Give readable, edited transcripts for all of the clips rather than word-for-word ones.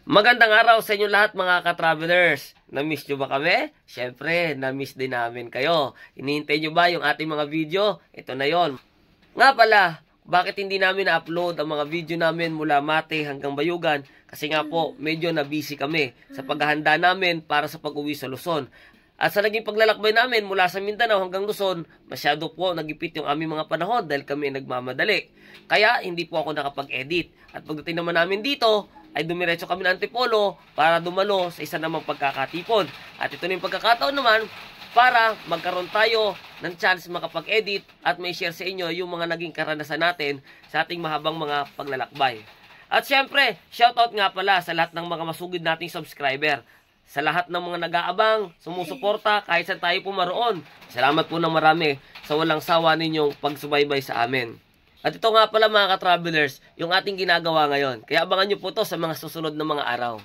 Magandang araw sa inyo lahat mga ka-travelers. Na-miss nyo ba kami? Siyempre, na-miss din namin kayo. Hinihintay nyo ba yung ating mga video? Ito na yon. Nga pala, bakit hindi namin na-upload ang mga video namin mula Mate hanggang Bayugan? Kasi nga po, medyo na-busy kami sa paghahanda namin para sa pag-uwi sa Luzon. At sa naging paglalakbay namin mula sa Mindanao hanggang Luzon, masyado po nagipit yung aming mga panahon dahil kami nagmamadali. Kaya hindi po ako nakapag-edit. At pagdating naman namin dito, ay dumiretso kami ng Antipolo para dumalo sa isa namang pagkakatipon. At ito na yung pagkakataon naman para magkaroon tayo ng chance makapag-edit at may share sa inyo yung mga naging karanasan natin sa ating mahabang mga paglalakbay. At syempre, shoutout nga pala sa lahat ng mga masugid nating subscriber. Sa lahat ng mga nag-aabang, sumusuporta kahit saan tayo pumaroon. Salamat po ng marami sa walang sawa ninyong pagsubaybay sa amin. At ito nga pala mga ka-travelers, yung ating ginagawa ngayon. Kaya abangan nyo po ito sa mga susunod na mga araw.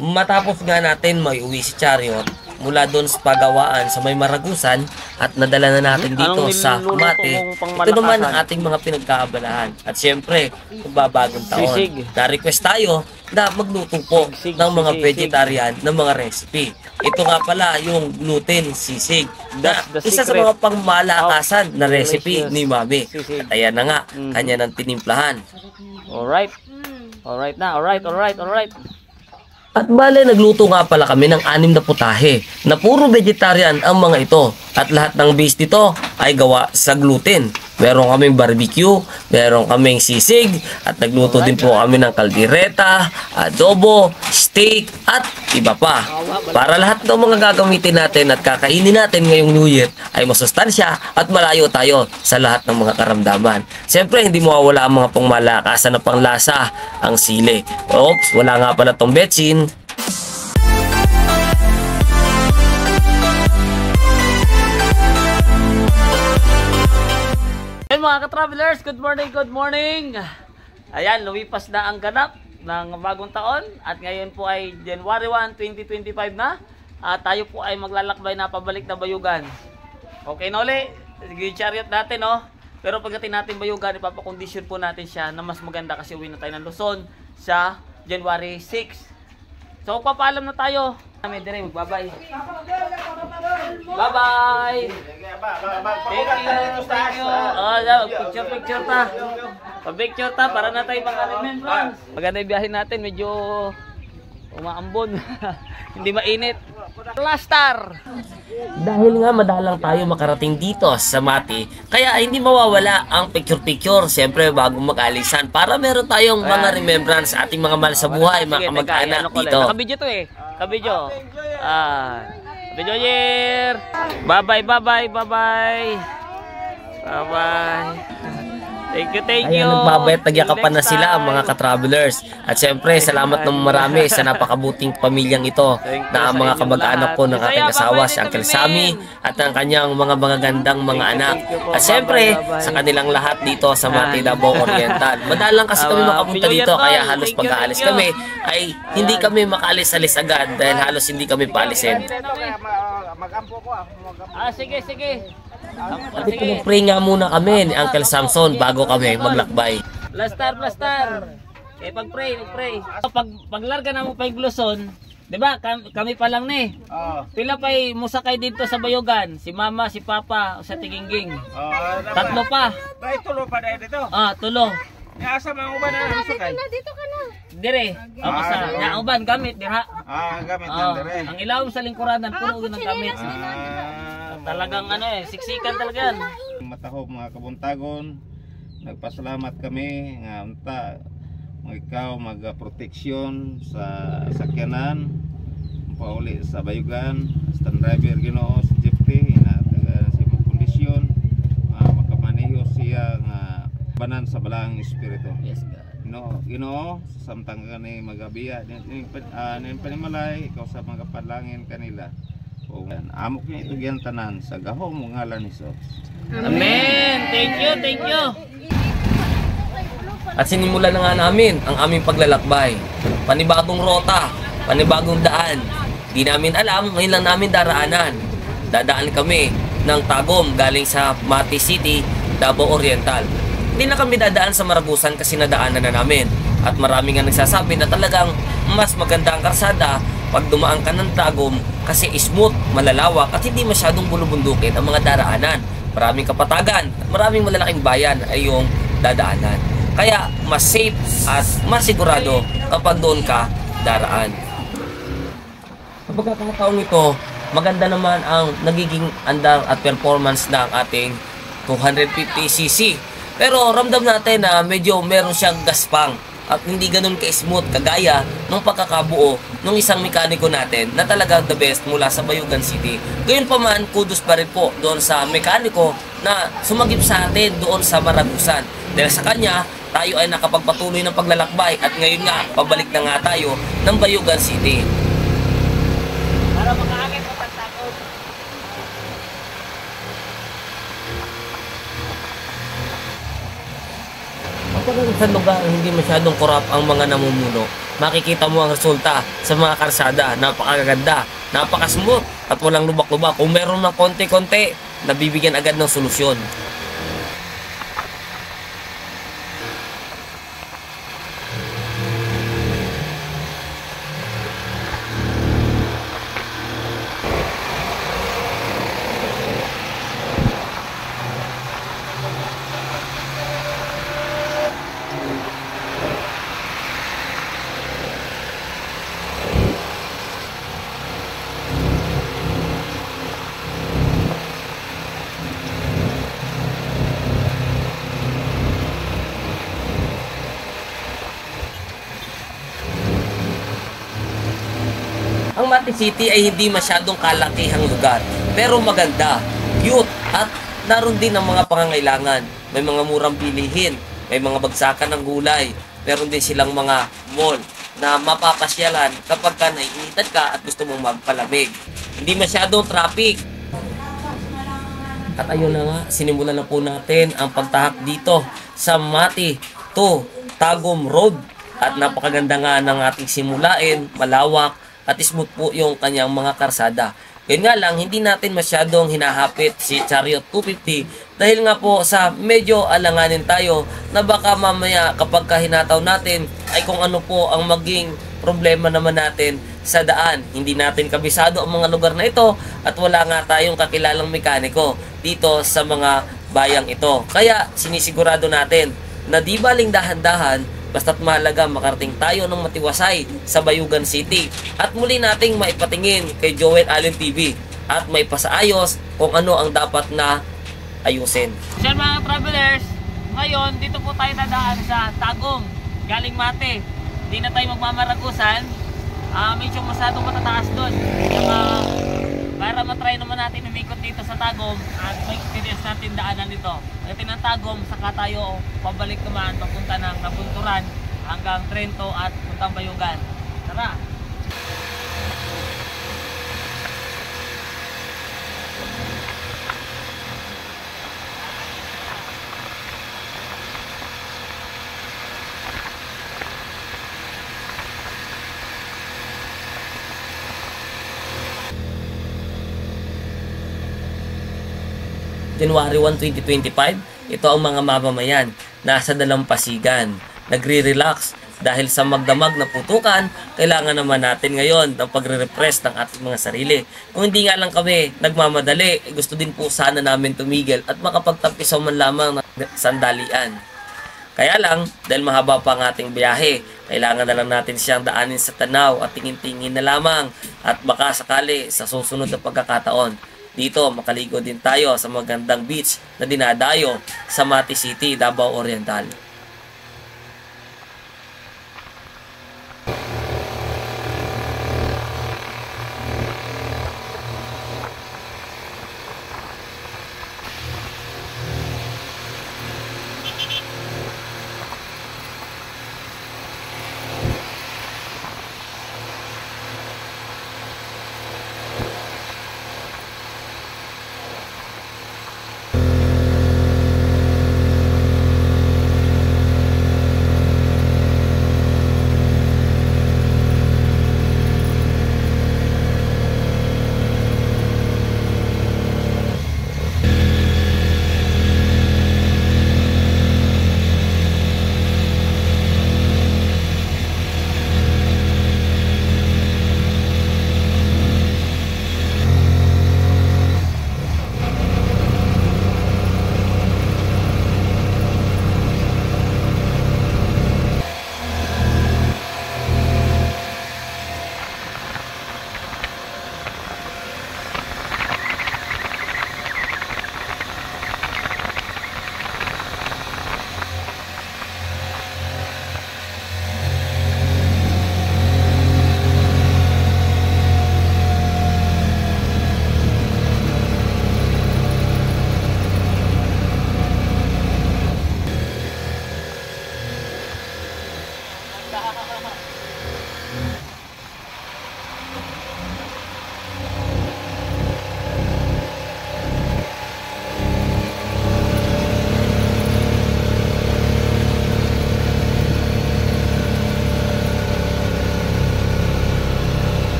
Matapos nga natin may uwi si Chariot mula doon sa pagawaan sa may Maragusan at nadala na natin dito sa Mate. Ito naman ang ating mga pinagkaabalahan. At syempre, magbabagong taon. Na-request tayo na magluto po ng mga vegetarian na mga recipe. Ito nga pala yung gluten sisig. Na isa sa mga pangmalakasan na recipe ni Mami. At ayan na nga, kanya ng tinimplahan. Alright. Alright na, alright. At bale, nagluto nga pala kami ng 6 na putahe na puro vegetarian ang mga ito. At lahat ng base dito ay gawa sa gluten. Meron kaming barbecue, meron kaming sisig, at nagluto din po kami ng kaldereta, adobo, steak, at iba pa. Para lahat ng mga gagamitin natin at kakainin natin ngayong New Year ay masustansya at malayo tayo sa lahat ng mga karamdaman. Siyempre, hindi mawawala ang mga pangmalakasan na panglasa, ang sili. Oops, wala nga pala tong betsin. Mga ka-travelers, good morning. Ayan, lumipas na ang ganap ng bagong taon at ngayon po ay January 1, 2025 na at tayo po ay maglalakbay na pabalik na Bayugan. Okay na ulit, sige Chariot natin no. Pero pagdating natin Bayugan, ipapakondisyon po natin siya na mas maganda kasi uwi na tayo ng Luzon sa January 6. So papaalam na tayo. Kami dire magbabay. Bye-bye. Thank you. Picture ta. Pa-picture ta para na tayo mga remembrance. Maganda yung biyahe natin, medyo umaambon. Hindi mainit. Plastar. Dahil nga madalang tayo makarating dito sa Mate, kaya hindi mawawala ang picture-picture siyempre bago mag-alisan para meron tayong mga remembrance sa ating mga mahal sa buhay, mga kamag-anak dito. Nakabidyo to eh. Kabidyo. Video year. Bye-bye. Thank you. Ayan, nagbabayat, nagyakapan na sila ang mga ka-travelers. At syempre, salamat ng marami sa napakabuting pamilyang ito na ang mga kamag-anak po ng aking asawa, si Uncle Sammy, at ang kanyang mga magagandang mga anak. At syempre, sa kanilang lahat dito sa Mate, Davao Oriental. Madalang kasi kami makapunta dito, kaya halos pag-aalis kami ay hindi kami makaalis-alis agad dahil halos hindi kami paalisin. Sige. At pinag-pray nga muna kami ni Uncle Samson bago kami maglakbay. Blastar. Eh pag-pray. Paglarga na mo pa yung Luzon, 'di ba? Kami pa lang ni. Pila pa'y musakay dito sa Bayugan, si Mama, si Papa, sa Tigingging. Tatlo pa. Tulo pa dito. Tulo. Asa mga uban na musakay? Dito ka na. Dire. Sa uban gamit diha. Gamit na dire. Ang ilawom sa lingkuranan puno ng gamit. Talagang siksikan talaga yan. Matahog mga kabuntagon, nagpasalamat kami nga unta ikaw magproteksyon sa sakyanan pauli sa Bayugan, stand driver Ginoo si Jeffrey na taga si kondisyon makamaneho siya nga banan sa balaang espiritu. Yes God. Ginoo samtang kani magabiya ning panimalay ikaw sa mga panalangin kanila. Amo ko ito yan tanan sa gahong ngalan ni Jesus. Amen. Thank you. At sinimulan na nga namin ang aming paglalakbay. Panibagong rota, panibagong daan. Di namin alam, ngayon lang namin daraanan. Dadaan kami ng Tagum galing sa Mate City, Davao Oriental. Hindi na kami dadaan sa Maragusan kasi nadaanan na namin. At marami nga nagsasabi na talagang mas maganda ang karsada pag dumaan ka ng Tagum kasi smooth, malalawak at hindi masyadong bulubundukin ang mga daraanan. Maraming kapatagan at maraming malalaking bayan ay yung dadaanan. Kaya mas safe at mas sigurado kapag doon ka daraan. Sa pagkakataong ito, maganda naman ang nagiging andar at performance ng ating 250cc. Pero ramdam natin na medyo meron siyang gaspang at hindi ganun ka-smooth kagaya nung pagkakabuo nung isang mekaniko natin na talagang the best mula sa Bayugan City. Gayun pa man, kudos pa rin po doon sa mekaniko na sumagip sa atin doon sa Maragusan. Dahil sa kanya, tayo ay nakapagpatuloy ng paglalakbay at ngayon nga, pabalik na nga tayo ng Bayugan City. Para makaakit mo pagtakot. Kapag sa lugar hindi masyadong korap ang mga namumuno, makikita mo ang resulta sa mga karsada. Napakaganda, napakasmooth at walang lubak-lubak. Kung meron ng konti-konti, nabibigyan agad ng solusyon. Ang Mati City ay hindi masyadong kalakihang lugar, pero maganda, cute, at naroon din ang mga pangangailangan. May mga murang bilihin, may mga bagsakan ng gulay, meron din silang mga mall na mapapasyalan kapag ka naiinitan ka at gusto mong magpalamig. Hindi masyadong traffic. At ayun na nga, sinimulan na po natin ang pagtahak dito sa Mati to Tagum Road. At napakaganda nga ng ating simulain, malawak, at smooth po yung kanyang mga karsada. Yun nga lang, hindi natin masyadong hinahapit si Chariot 250 dahil nga po sa medyo alanganin tayo na baka mamaya kapag hinataw natin ay kung ano po ang maging problema naman natin sa daan. Hindi natin kabisado ang mga lugar na ito at wala nga tayong kakilalang mekaniko dito sa mga bayang ito. Kaya sinisigurado natin na di baling dahan-dahan basta't mahalaga makarating tayo ng matiwasay sa Bayugan City at muli nating maipatingin kay Joel Allen TV at may pasaayos kung ano ang dapat na ayusin. Sir mga travelers, ngayon dito po tayo nadaan sa Tagum, galing Mati. Hindi na tayo magmamaragusan, medyo masyadong matataas doon. Para matry naman natin umikot dito sa Tagum at may experience natin daanan dito. Ito ng Tagum, saka tayo pabalik naman papunta ng Nabunturan hanggang Trento at puntang Bayugan. Tara! January 1, 2025, ito ang mga mamamayan nasa dalampasigan, nagre-relax dahil sa magdamag na putukan. Kailangan naman natin ngayon ng pagre-repress ng ating mga sarili. Kung hindi nga lang kami nagmamadali, gusto din po sana namin tumigil at makapagtampisaw man lamang ng sandalian. Kaya lang, dahil mahaba pa ang ating biyahe, kailangan na lang natin siyang daanin sa tanaw at tingin-tingin na lamang at baka sakali sa susunod na pagkakataon. Dito, makaligo din tayo sa magandang beach na dinadayo sa Mati City, Davao Oriental.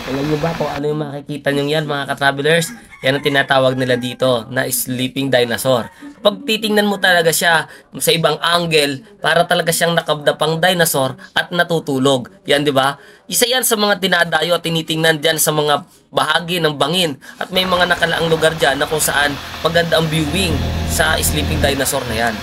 Alam niyo ba kung ano yung makikita nyo yan mga ka-travelers? Yan ang tinatawag nila dito na sleeping dinosaur. Pag titingnan mo talaga siya sa ibang angle, para talaga siyang nakabdapang dinosaur at natutulog. Yan, di ba? Isa yan sa mga dinadayo at tinitingnan dyan sa mga bahagi ng bangin. At may mga nakalaang lugar dyan na kung saan maganda ang viewing sa sleeping dinosaur na yan.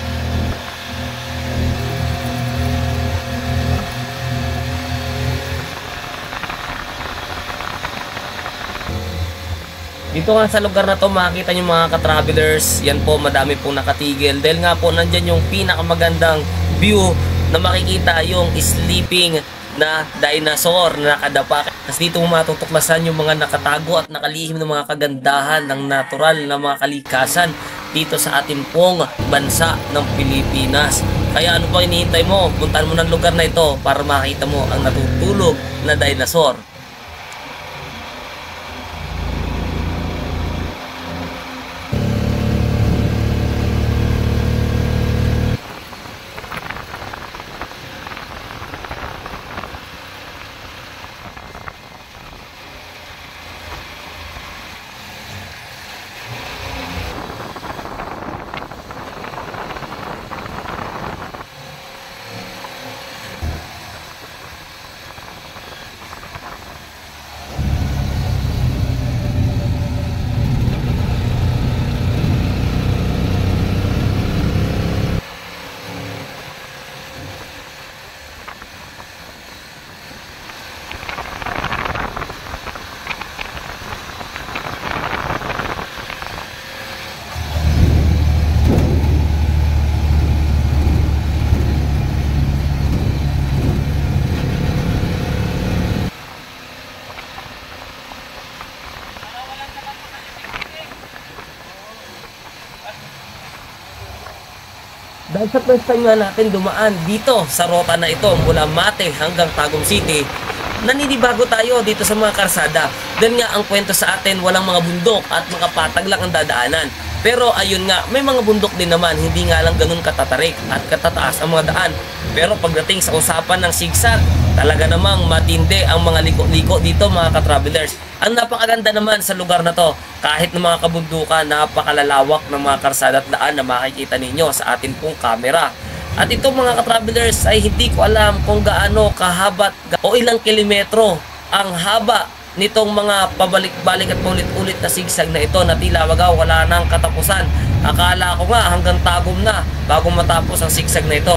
Dito nga sa lugar na to, makikita nyo mga ka-travelers, yan po, madami pong nakatigil. Dahil nga po, nandyan yung pinakamagandang view na makikita yung sleeping na dinosaur na nakadapa. Tapos dito mo matutuklasan yung mga nakatago at nakalihim ng mga kagandahan ng natural na mga kalikasan dito sa ating pong bansa ng Pilipinas. Kaya ano pa hinihintay mo? Puntahan mo ng lugar na ito para makita mo ang natutulog na dinosaur. Dahil sa first time nga natin dumaan dito sa rota na ito mula Mate hanggang Tagum City, naninibago tayo dito sa mga karsada. Dahil nga ang kwento sa atin, walang mga bundok at mga patag lang ang dadaanan. Pero ayun nga, may mga bundok din naman, hindi nga lang ganun katatarik at katataas ang mga daan. Pero pagdating sa usapan ng sigsag, talaga namang matindi ang mga liko-liko dito mga ka-travelers. Ang napakaganda naman sa lugar na to, kahit ng mga kabundukan, napakalalawak ng mga karsada at daan na makikita ninyo sa atin pong kamera. At ito mga ka-travelers ay hindi ko alam kung gaano kahabat o ilang kilometro ang haba nitong mga pabalik-balik at ulit-ulit na sigsag na ito na tila wala nang katapusan. Akala ko nga hanggang Tagum na bago matapos ang sigsag na ito.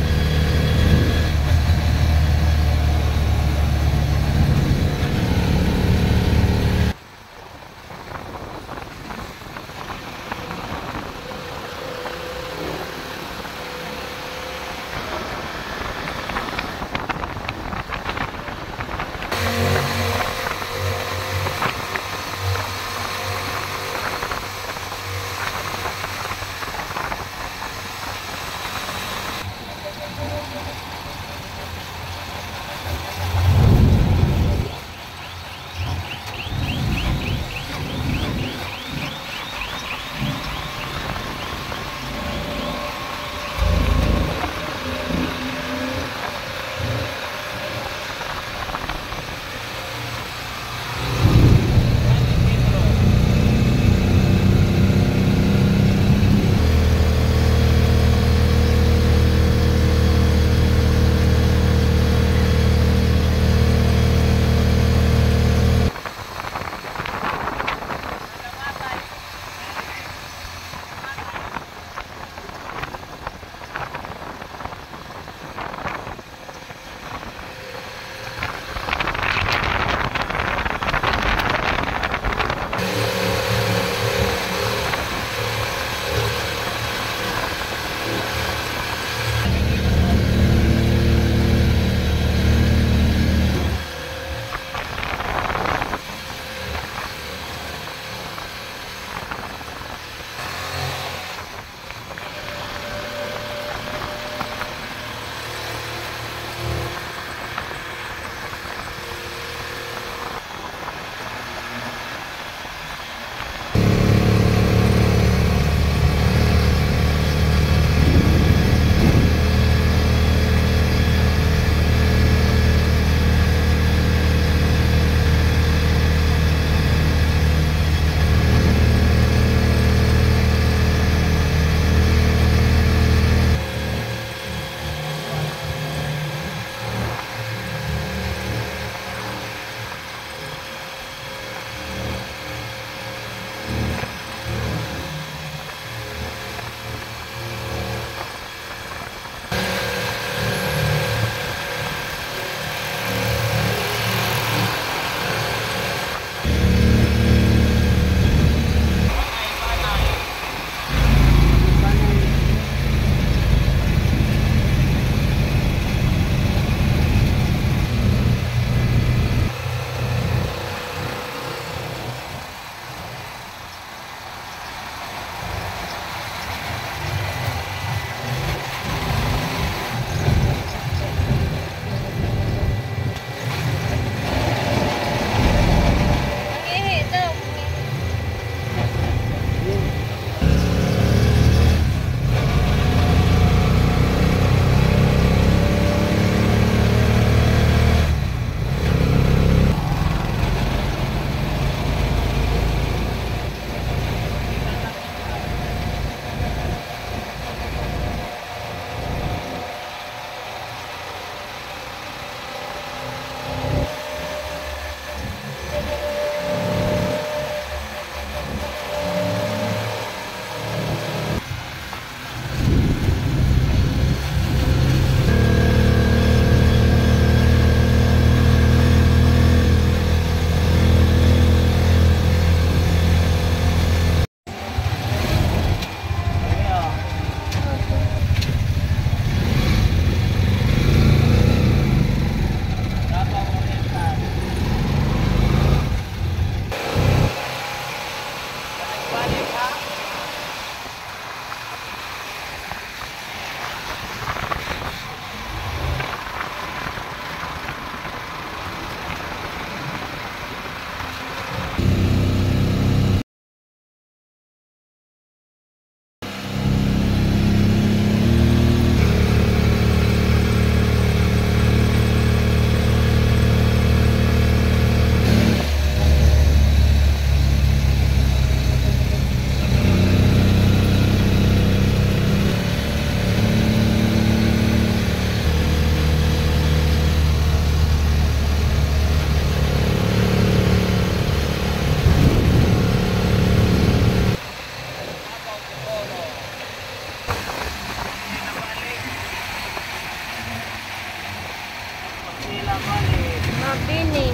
Mabini.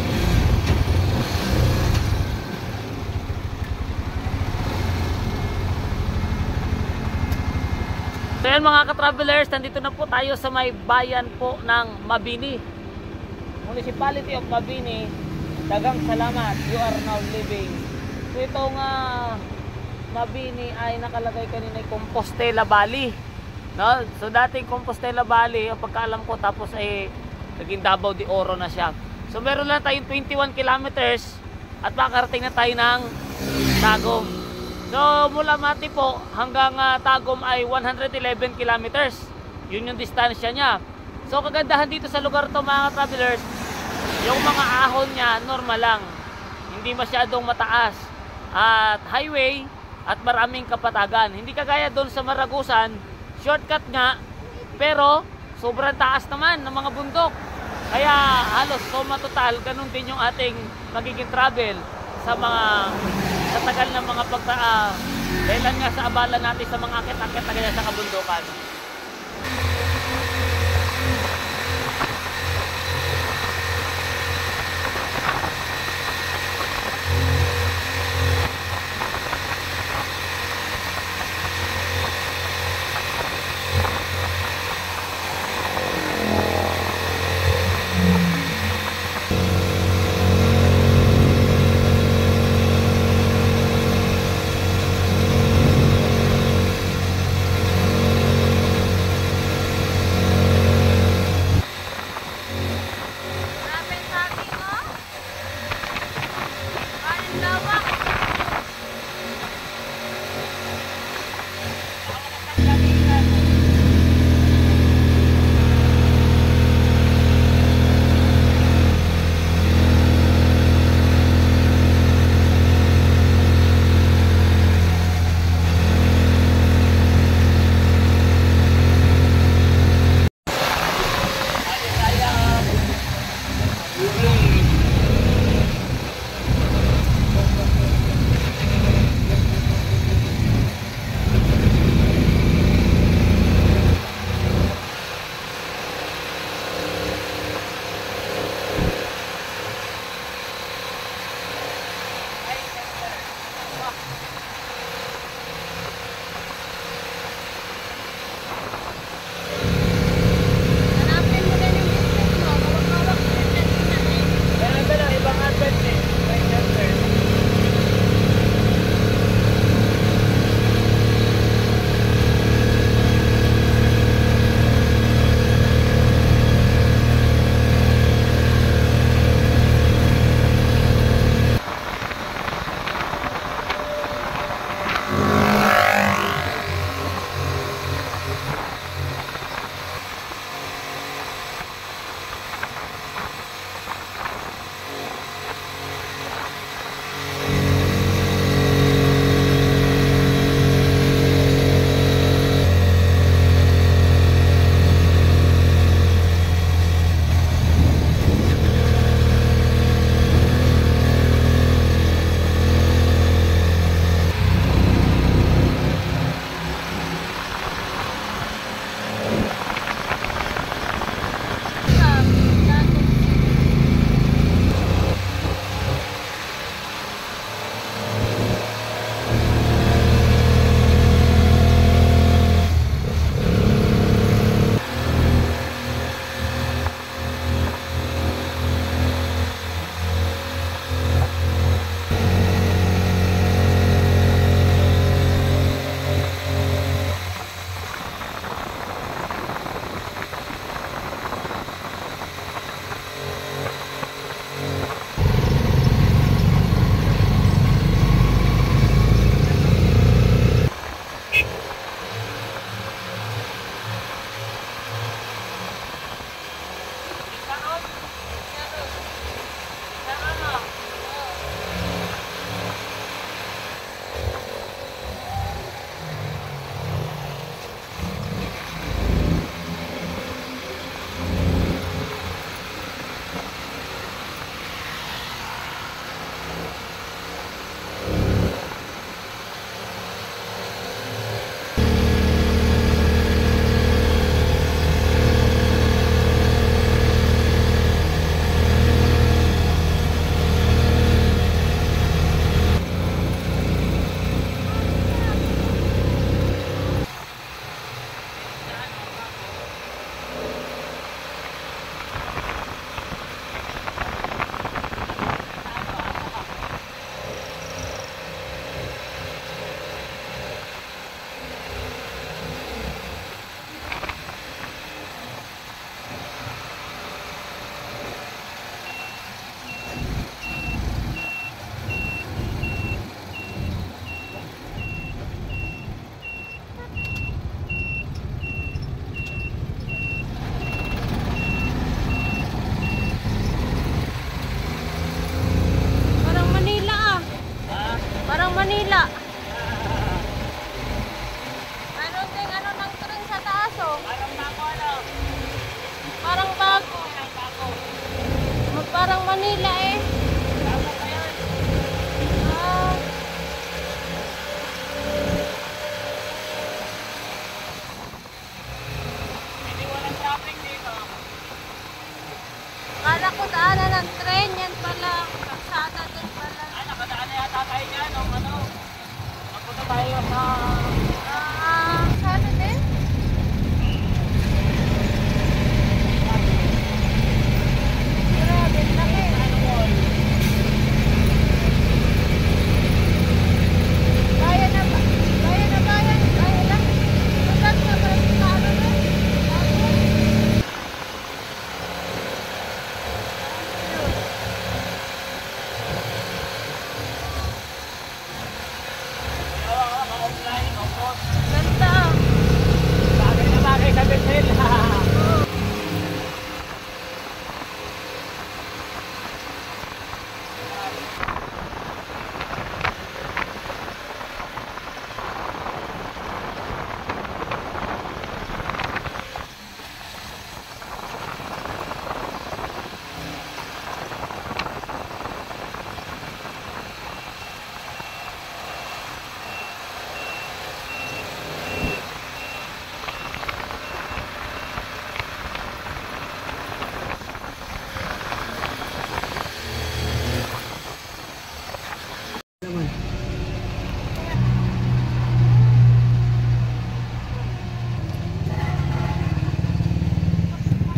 So yan mga ka-travelers, nandito na po tayo sa may bayan po ng Mabini. Municipality of Mabini. Dagang salamat, you are now living. So itong Mabini ay nakalagay kanina Compostela Valley. No? So dating Compostela Valley, ang pagkaalam ko, tapos ay naging Davao de Oro na siya. So meron lang tayong 21 kilometers at makarating na tayo ng Tagum. So mula Mati po hanggang Tagum ay 111 kilometers. Yun yung distansya niya. So kagandahan dito sa lugar to mga travelers, yung mga ahon niya normal lang. Hindi masyadong mataas. At highway at maraming kapatagan. Hindi kagaya doon sa Maragusan, shortcut nga, pero sobrang taas naman ng mga bundok. Kaya halos suma total, ganun din yung ating magiging travel sa mga sa tagal ng mga dahilan nga sa abala natin sa mga akit-akit na ganyan sa kabundukan. Hanapin mo din yung business mo. Mawag-mawag mo yung business mo.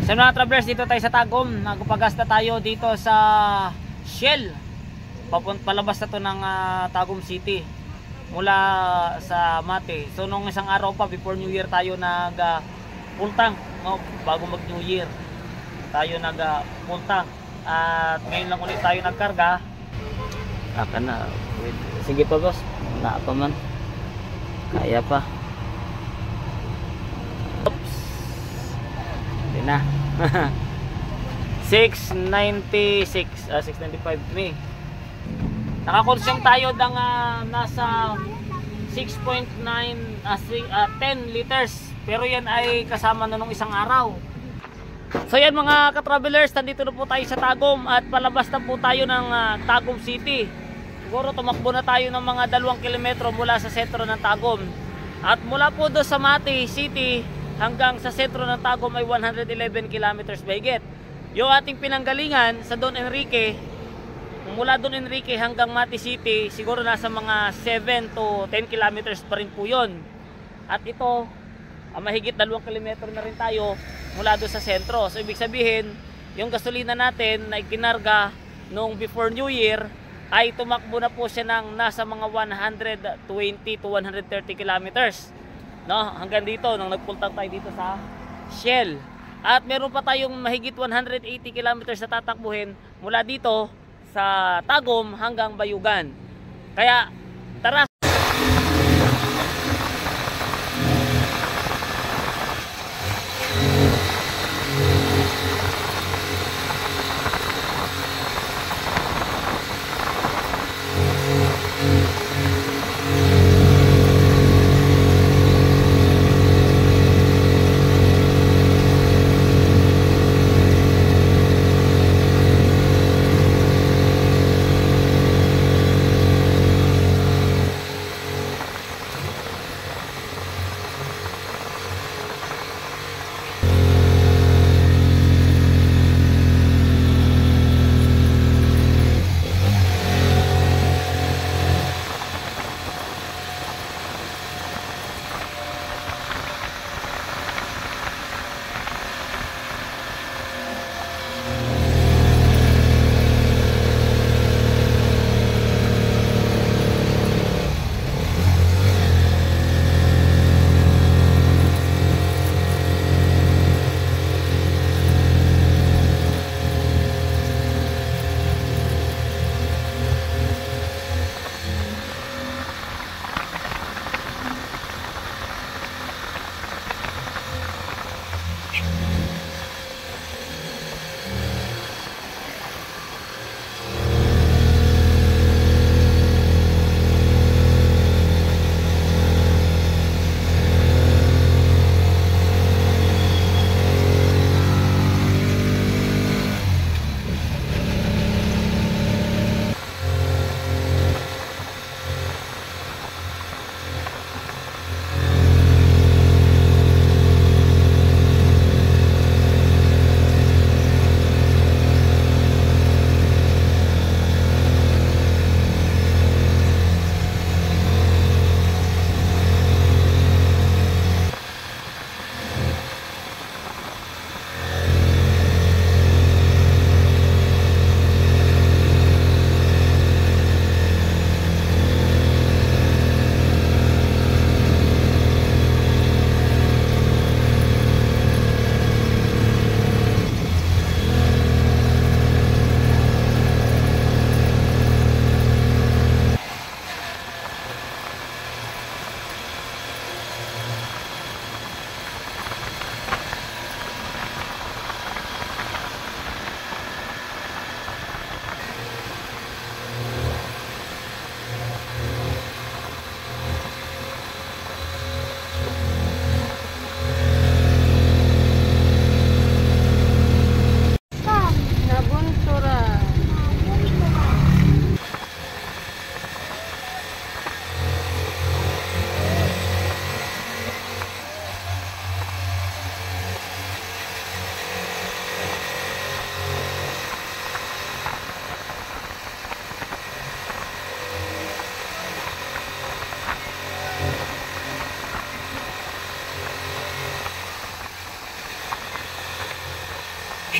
Sa mga travelers, dito tayo sa Tagum. Nagpagasta tayo dito sa Shell. Palabas na to ng Tagum City mula sa Mate. So nung isang araw pa before New Year tayo full tank, no? Bago mag New Year tayo full tank. At ngayon lang ulit tayo nagkarga. Aka na. Sige pa boss. Wala pa man. Kaya pa. Oops. Hindi na. 696 695 me. Nakakonsume tayo ng nasa 6.9 10 liters. Pero yan ay kasama na nung isang araw. So yan mga ka-travelers, nandito na po tayo sa Tagum at palabas na po tayo ng Tagum City. Siguro tumakbo na tayo ng mga 2 kilometro mula sa sentro ng Tagum. At mula po doon sa Mate City hanggang sa sentro ng Tagum ay 111 kilometers mahigit. Yung ating pinanggalingan sa Don Enrique, mula Don Enrique hanggang Mate City, siguro nasa mga 7 to 10 kilometers pa rin po yun. At ito, mahigit 2 kilometro na rin tayo mula doon sa sentro. So ibig sabihin, yung gasolina natin na ikinarga nung before New Year ay tumakbo na po siya ng nasa mga 120 to 130 kilometers, no? Hanggang dito nung nagpunta tayo dito sa Shell. At meron pa tayong mahigit 180 kilometers na tatakbuhin mula dito sa Tagum hanggang Bayugan. Kaya tara.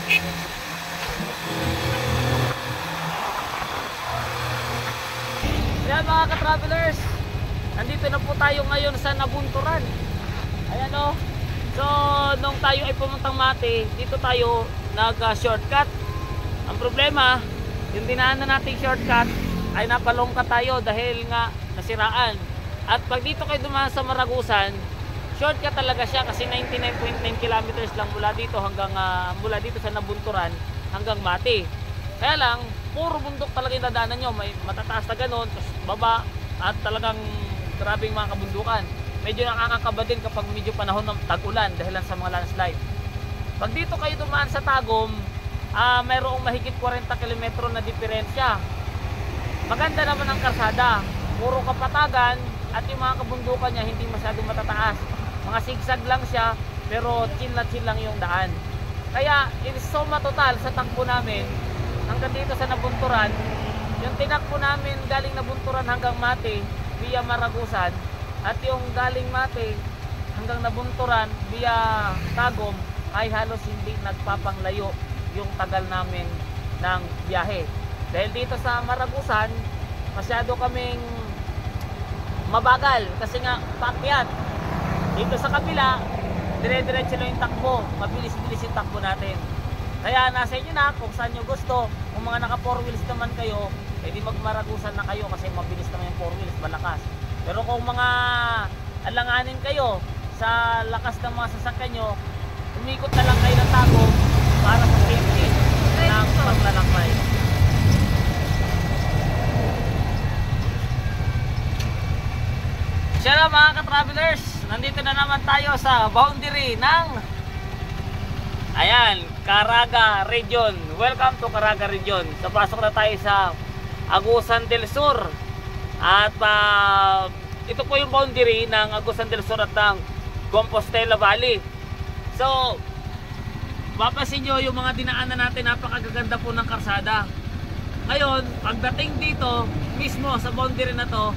Ayan mga ka-travelers, nandito na po tayo ngayon sa Nabunturan. Ayan o. So, nung tayo ay pumuntang Mati, dito tayo nag-shortcut. Ang problema, yung dinaanan nating shortcut ay napalongkat tayo dahil nga nasiraan. At pag dito kayo dumaan sa Maragusan, shortcut talaga siya kasi 99.9 kilometers lang mula dito hanggang mula dito sa Nabunturan hanggang Mati. Kaya lang, puro bundok talaga yung dadaanan nyo. May matataas na ganun, tapos baba, at talagang grabing mga kabundukan. Medyo nakakakaba din kapag medyo panahon ng tag-ulan dahil sa mga landslide. Pag dito kayo dumaan sa Tagum, mayroong mahigit 40 km na diferensya. Maganda naman ang kalsada, puro kapatagan, at yung mga kabundukan niya hindi masyadong matataas. Mga sigsag lang siya, pero chill na chill lang yung daan. Kaya in suma total sa takbo namin hanggang dito sa Nabunturan, yung tinakbo namin galing Nabunturan hanggang Mati via Maragusan, at yung galing Mati hanggang Nabunturan via Tagum ay halos hindi nagpapanglayo yung tagal namin ng biyahe. Dahil dito sa Maragusan, masyado kaming mabagal kasi nga paakyat. Dito sa kabila, dire-diretso lang yung takbo, mabilis-bilis yung takbo natin. Kaya nasa inyo na kung saan nyo gusto. Kung mga naka 4 wheels naman kayo, edi magmaragusan na kayo kasi mabilis naman yung 4 wheels, malakas. Pero kung mga alanganin kayo sa lakas ng mga sasakyan nyo, umikot na lang kayo ng Tagum para sa safety ng paglalakbay. Siya na mga ka-travelers, nandito na naman tayo sa boundary ng Caraga Region. Welcome to Caraga Region. So pasok na tayo sa Agusan del Sur. At ito po yung boundary ng Agusan del Sur at ng Compostela Valley. So mapapansin nyo yung mga dinaanan natin, napakagaganda po ng karsada. Ngayon, pagdating dito mismo sa boundary na to,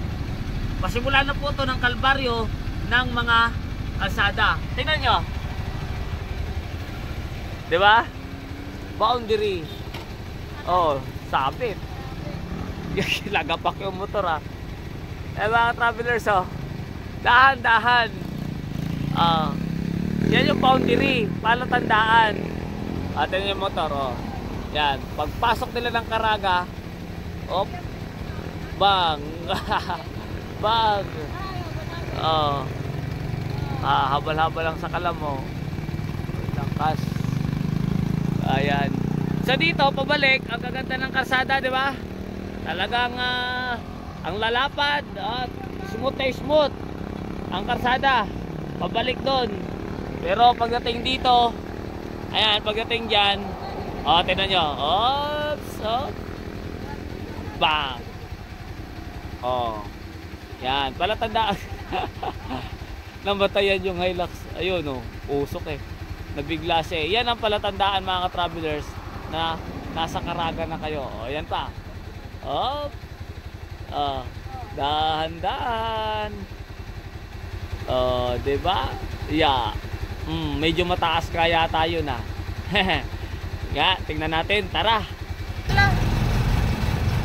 pasimula na po to ng kalbaryo ng mga kalsada. Tingnan nyo, di ba? Boundary. Oh, sabit. Lagapak yung motor mga travelers, dahan-dahan. Yan yung boundary, palatandaan. At yan yung motor, yan. Pagpasok nila ng Caraga, bang. Bang. Habal-habal lang sa kalam mo. Langkas. Ayan. So dito pabalik, ang gaganda ng karsada, di ba? Talagang ang lalapad at smooth na smooth ang karsada. Pabalik doon. Pero pagdating dito, ayan, pagdating diyan, tingnan nyo. Oops, bang. Yan, palatandaan. Namatayan yung Hilux. Ayun, usok nabigla siya. Yan ang palatandaan mga ka-travelers na nasa Caraga na kayo. Yan pa. Dahan-dahan. Diba? Yeah. Medyo mataas kaya tayo na. Tingnan natin. Tara.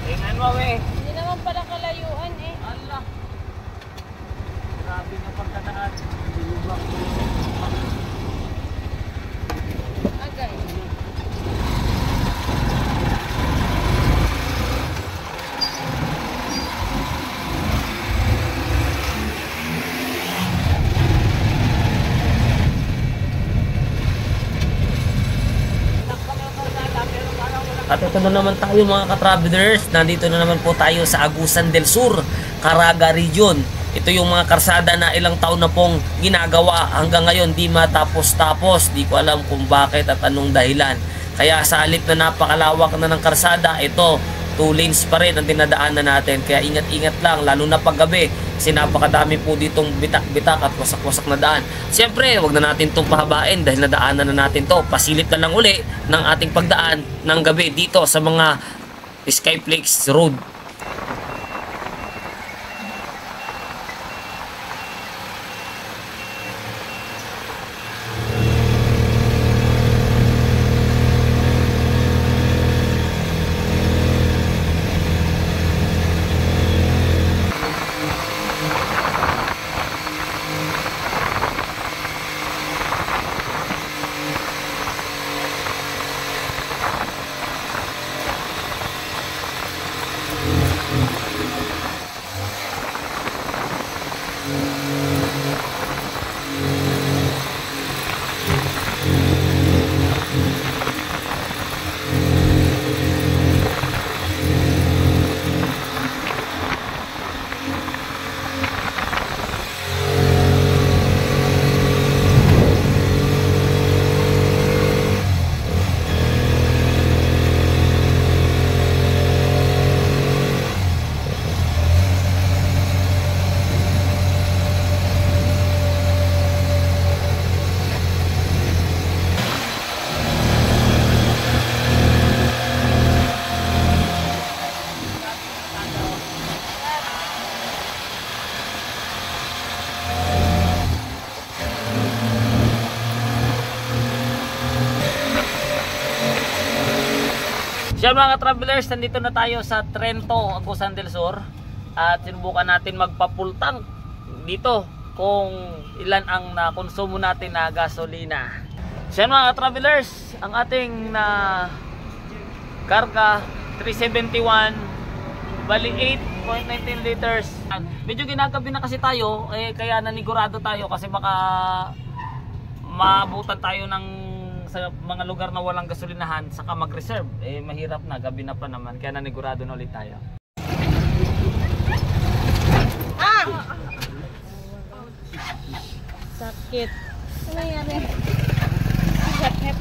Tingnan mo, Hindi naman pala kalayuan Allah. Grabe ng pagkadaan. Agay. At ito na naman tayo mga ka-travelers, nandito na naman po tayo sa Agusan del Sur, Caraga Region. Ito yung mga karsada na ilang taon na pong ginagawa, hanggang ngayon di matapos-tapos. Di ko alam kung bakit at anong dahilan. Kaya sa halip na napakalawak na ng karsada, ito 2 lanes pa rin ang dinadaanan natin. Kaya ingat-ingat lang, lalo na paggabi, kasi napakadami po ditong bitak-bitak at wasak-wasak na daan. Siyempre, wag na natin itong pahabain dahil nadaanan na natin to. Pasilip na lang uli ng ating pagdaan ng gabi dito sa mga Skyflex Road. Siya mga travelers, nandito na tayo sa Trento, Agusan del Sur. At sinubukan natin magpa-full tank dito kung ilan ang nakonsumo natin na gasolina. Siya mga travelers, ang ating na karga 371, bali 8.19 liters. Medyo ginagabi na kasi tayo, kaya nanigurado tayo kasi baka maabutan tayo ng sa mga lugar na walang gasolinahan saka mag-reserve. Mahirap na, gabi na pa naman, kaya nanigurado na ulit tayo. Sakit. Ano nangyari? Sakit.